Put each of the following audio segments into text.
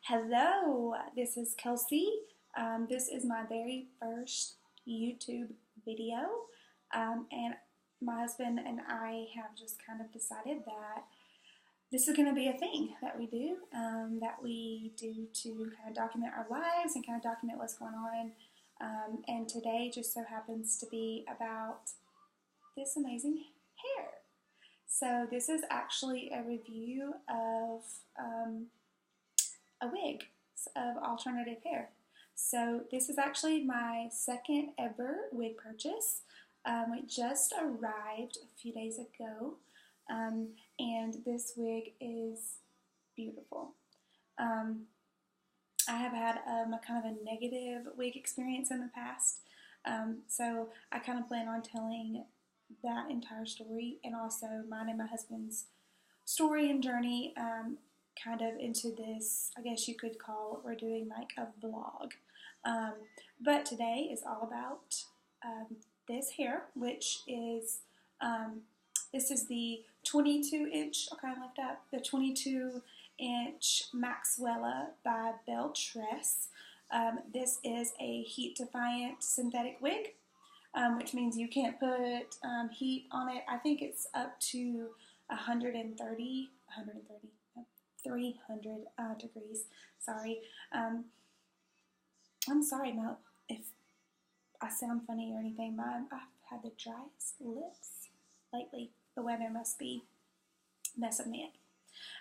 Hello, this is Kelsey. This is my very first YouTube video, and my husband and I have just kind of decided that this is going to be a thing that we do to kind of document our lives and kind of document what's going on. And today just so happens to be about this amazing hair. So this is actually a review of a wig of alternative hair. So this is actually my second ever wig purchase. It just arrived a few days ago, and this wig is beautiful. I have had a kind of a negative wig experience in the past, so I kind of plan on telling that entire story and also mine and my husband's story and journey kind of into this, I guess you could call, we're doing like a vlog. But today is all about this hair, which is, this is the 22-inch, okay, I left out, the 22-inch Maxwella by BelleTress. This is a heat-defiant synthetic wig, which means you can't put heat on it. I think it's up to 300 degrees. Sorry. I'm sorry, Mel, if I sound funny or anything. I've had the driest lips lately. The weather must be messing me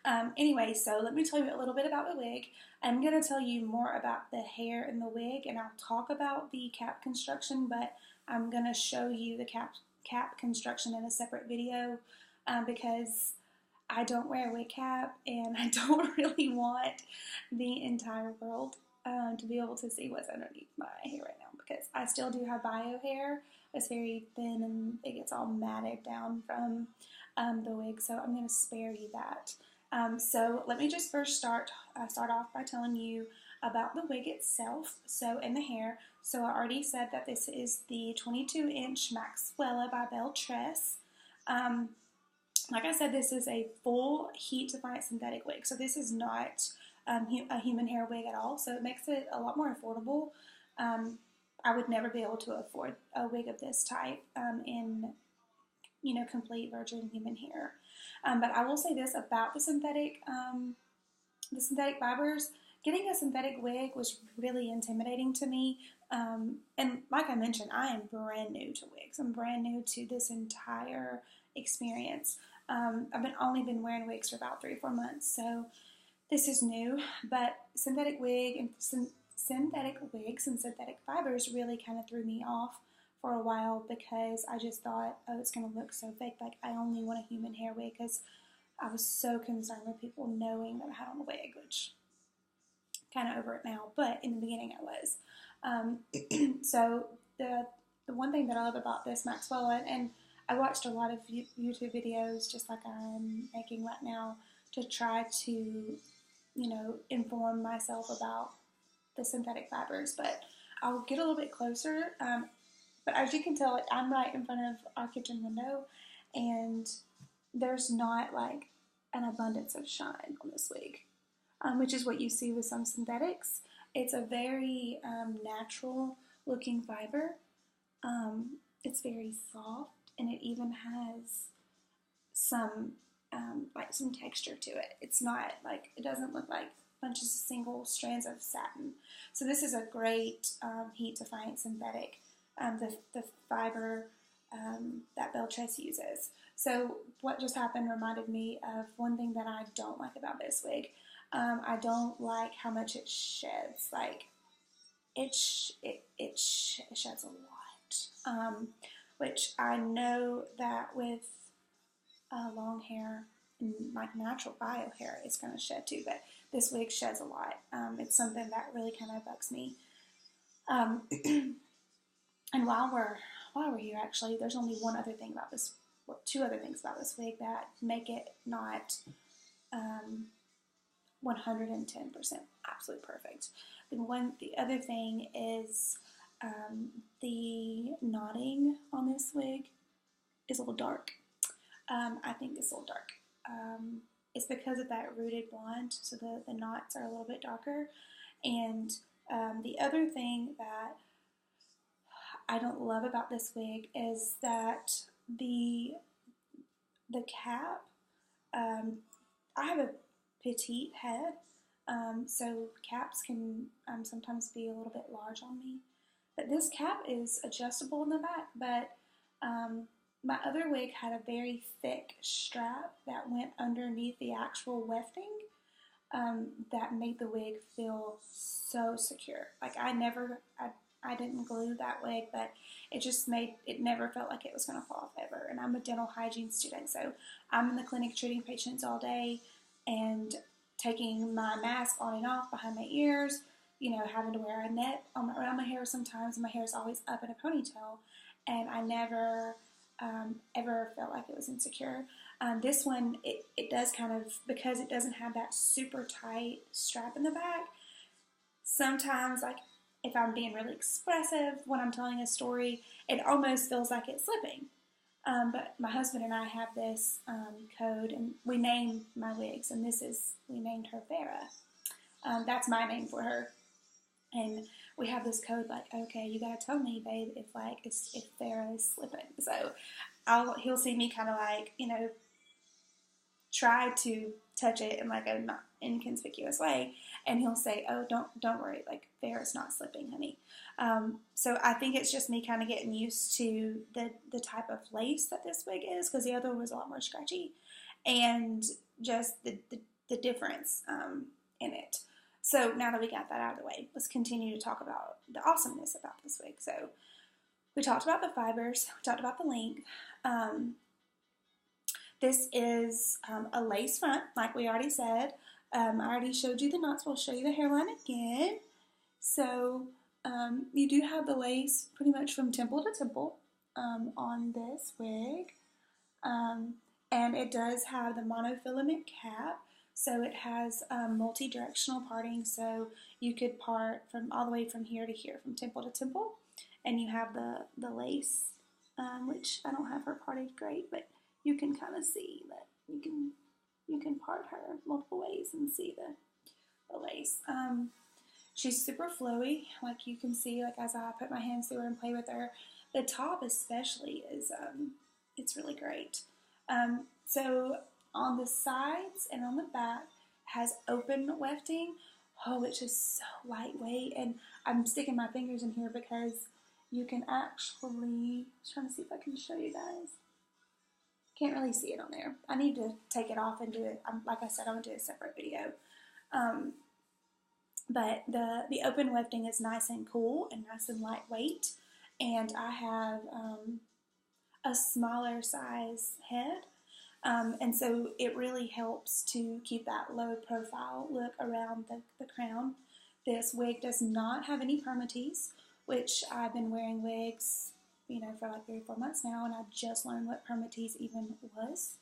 up. Anyway, so let me tell you a little bit about the wig. I'm going to tell you more about the hair in the wig, and I'll talk about the cap construction, but I'm going to show you the cap construction in a separate video because I don't wear a wig cap, and I don't really want the entire world to be able to see what's underneath my hair right now, because I still do have bio hair. It's very thin and it gets all matted down from the wig, so I'm going to spare you that. So let me just first start off by telling you about the wig itself, so in the hair. So I already said that this is the 22-inch Maxwella by BelleTress. Like I said, this is a full heat-defiant synthetic wig, so this is not a human hair wig at all, so it makes it a lot more affordable. I would never be able to afford a wig of this type in, complete virgin human hair. But I will say this about the synthetic fibers. Getting a synthetic wig was really intimidating to me. And like I mentioned, I am brand new to wigs. I'm brand new to this entire experience. I've only been wearing wigs for about 3 or 4 months, so this is new. But synthetic wigs and synthetic fibers really kind of threw me off for a while because I just thought, oh, it's going to look so fake. Like, I only want a human hair wig because I was so concerned with people knowing that I had on a wig, which kind of over it now, but in the beginning I was. So the one thing that I love about this Maxwella, and I watched a lot of YouTube videos just like I'm making right now to try to, inform myself about the synthetic fibers, but I'll get a little bit closer. But as you can tell, I'm right in front of our kitchen window, and there's not like an abundance of shine on this wig, which is what you see with some synthetics. It's a very natural looking fiber. It's very soft, and it even has some some texture to it. It's not like, it doesn't look like bunches of single strands of satin. So this is a great heat-defiant synthetic, the fiber that BelleTress uses. So what just happened reminded me of one thing that I don't like about this wig. I don't like how much it sheds. Like, it sheds a lot, which I know that with long hair and like natural bio hair, it's going to shed too, but this wig sheds a lot. It's something that really kind of bugs me. And while we're here, actually, there's only one other thing about this, well, 2 other things about this wig that make it not 110% absolutely perfect. The other thing is the knotting on this wig is a little dark. I think it's a little dark. it's because of that rooted blonde, so the knots are a little bit darker. And the other thing that I don't love about this wig is that the the cap. I have a petite head, so caps can sometimes be a little bit large on me. But this cap is adjustable in the back, but my other wig had a very thick strap that went underneath the actual wefting, that made the wig feel so secure. Like I didn't glue that wig, but it never felt like it was going to fall off ever. And I'm a dental hygiene student, so I'm in the clinic treating patients all day and taking my mask on and off behind my ears, having to wear a net around my hair sometimes, and my hair is always up in a ponytail, and I never ever felt like it was insecure. This one, it does kind of, because it doesn't have that super tight strap in the back, sometimes, like, if I'm being really expressive when I'm telling a story, it almost feels like it's slipping. But my husband and I have this code, and we name my wigs, and we named her Vera. That's my name for her. And we have this code, like, okay, you gotta tell me, babe, if Vera is slipping. So he'll see me kind of like, try to touch it in like a not inconspicuous way, and he'll say, "Oh, don't worry, like Vera's not slipping, honey." So I think it's just me kind of getting used to the type of lace that this wig is, because the other one was a lot more scratchy, and just the difference in it. So now that we got that out of the way, let's continue to talk about the awesomeness about this wig. So we talked about the fibers, we talked about the length. This is a lace front, like we already said. I already showed you the knots. We'll show you the hairline again. So you do have the lace pretty much from temple to temple on this wig. And it does have the monofilament cap. So it has multi-directional parting, so you could part from all the way from here to here, from temple to temple. And you have the lace, which I don't have her parted great, but you can kind of see that you can part her multiple ways and see the lace. She's super flowy, like you can see, like as I put my hands through her and play with her. The top especially is it's really great. So on the sides and on the back has open wefting, which is so lightweight, and I'm sticking my fingers in here because you can actually, I'm trying to see if I can show you guys. Can't really see it on there. I need to take it off and do it. Like I said, I'm going to do a separate video. But the open wefting is nice and cool and nice and lightweight. And I have a smaller size head. And so it really helps to keep that low profile look around the crown. This wig does not have any permatease, which I've been wearing wigs for like 3 or 4 months now, and I just learned what permatease even was.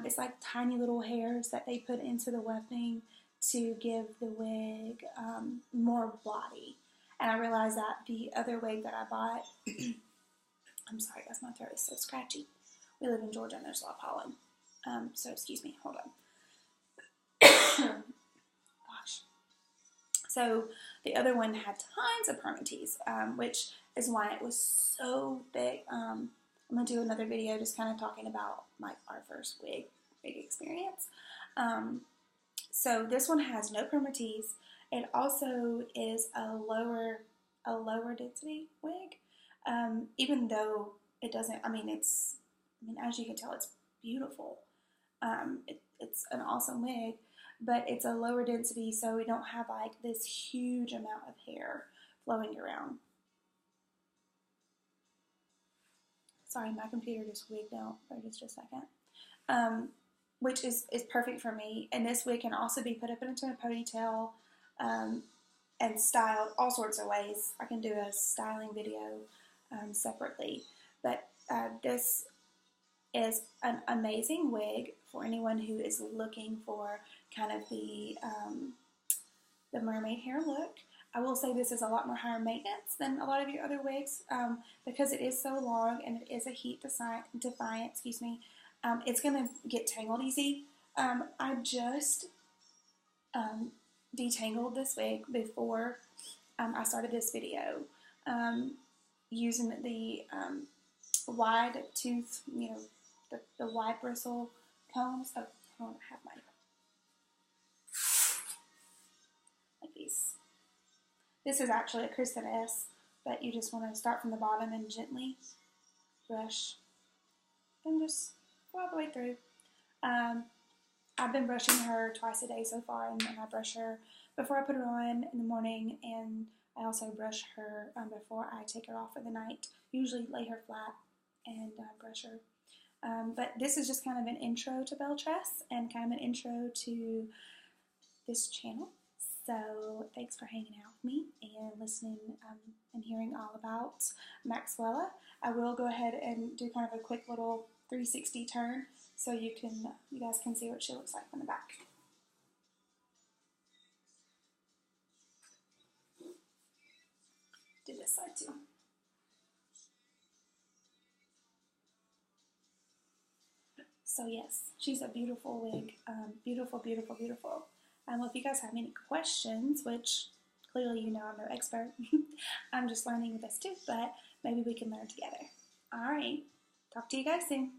It's like tiny little hairs that they put into the wefting to give the wig more body. And I realized that the other wig that I bought, I'm sorry guys, my throat is so scratchy. We live in Georgia and there's a lot of pollen. So excuse me, hold on. Gosh. So the other one had tons of permatease, which is why it was so thick. I'm going to do another video just kind of talking about like our first wig experience. So this one has no permatease. It also is a lower density wig, even though it doesn't, as you can tell, it's beautiful. It's an awesome wig, but it's a lower density, so we don't have like this huge amount of hair flowing around. Sorry, my computer just wigged out for just a second. Which is perfect for me. And this wig can also be put up into a ponytail and styled all sorts of ways. I can do a styling video separately. But this is an amazing wig for anyone who is looking for kind of the mermaid hair look. I will say this is a lot more higher maintenance than a lot of your other wigs because it is so long and it is a heat defiant, it's going to get tangled easy. I just detangled this wig before I started this video using the wide tooth, the wide bristle combs. Oh, I don't have mine. Like these. This is actually a Kristen S, but you just want to start from the bottom and gently brush and just go all the way through. I've been brushing her twice a day so far, and I brush her before I put her on in the morning, and I also brush her before I take her off for the night. Usually lay her flat and brush her. But this is just kind of an intro to BelleTress and kind of an intro to this channel. So thanks for hanging out with me and listening and hearing all about Maxwella. I will go ahead and do kind of a quick little 360 turn so you guys can see what she looks like from the back. Do this side too. So yes, she's a beautiful wig. Beautiful, beautiful, beautiful. Well, if you guys have any questions, which clearly you know I'm no expert, I'm just learning with this too, but maybe we can learn together. All right, talk to you guys soon.